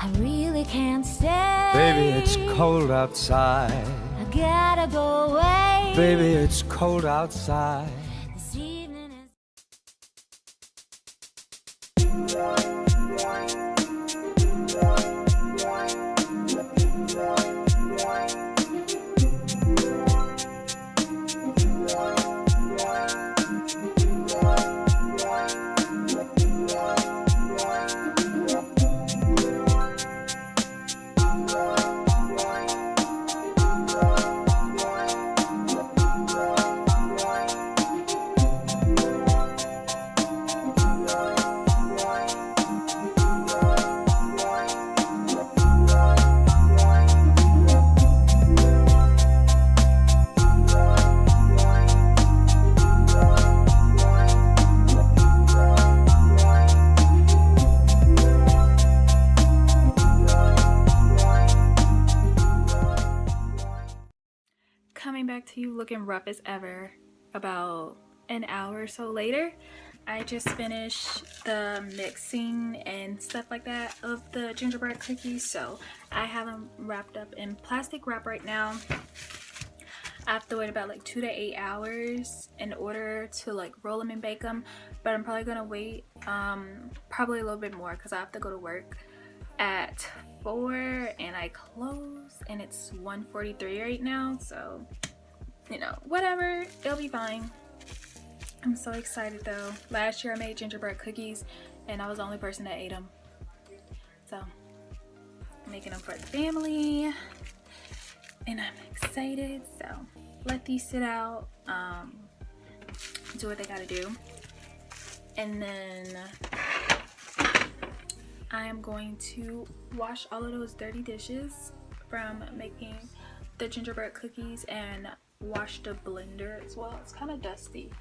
I really can't stay. Baby, it's cold outside. I gotta go away. Baby, it's cold outside. This evening is coming back to you looking rough as ever. About an hour or so later, I just finished the mixing and stuff like that of the gingerbread cookies, so I have them wrapped up in plastic wrap right now. I have to wait about like 2 to 8 hours in order to like roll them and bake them, but I'm probably gonna wait probably a little bit more because I have to go to work at 4 and I close and it's 1:43 right now, so you know, whatever, it'll be fine. I'm so excited though. Last year I made gingerbread cookies and I was the only person that ate them, so I'm making them for the family and I'm excited. So let these sit out, do what they gotta do, and then I am going to wash all of those dirty dishes from making the gingerbread cookies and wash the blender as well. It's kind of dusty,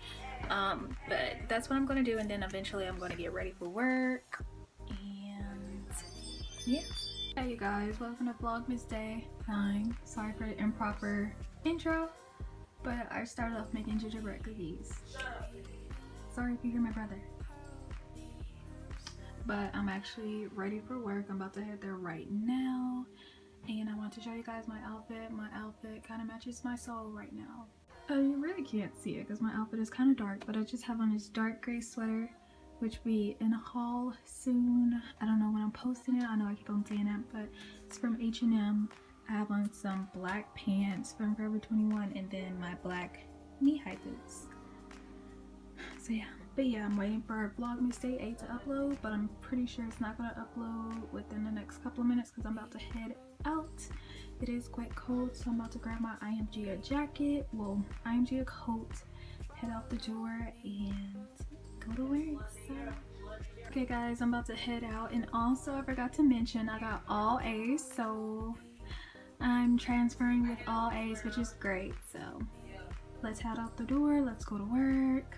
but that's what I'm going to do, and then eventually I'm going to get ready for work. And yeah. Hey you guys, welcome to Vlogmas Day 9. Sorry for the improper intro, but I started off making gingerbread cookies. Sorry if you hear my brother. But I'm actually ready for work. I'm about to head there right now, and I want to show you guys my outfit. My outfit kind of matches my soul right now. You really can't see it because my outfit is kind of dark, but I just have on this dark gray sweater, which will be in a haul soon. I don't know when I'm posting it. I know I keep on saying that, but it's from H&M. I have on some black pants from Forever 21 and then my black knee-high boots. So yeah. But yeah, I'm waiting for Vlogmas Day 8 to upload, but I'm pretty sure it's not going to upload within the next couple of minutes because I'm about to head out. It is quite cold, so I'm about to grab my IMG jacket, well, IMG coat, head out the door, and go to work. So, okay guys, I'm about to head out, and also I forgot to mention I got all A's, so I'm transferring with all A's, which is great. So let's head out the door, let's go to work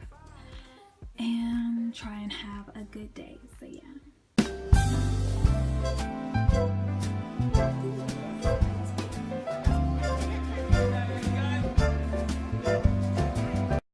and try and have a good day. So yeah.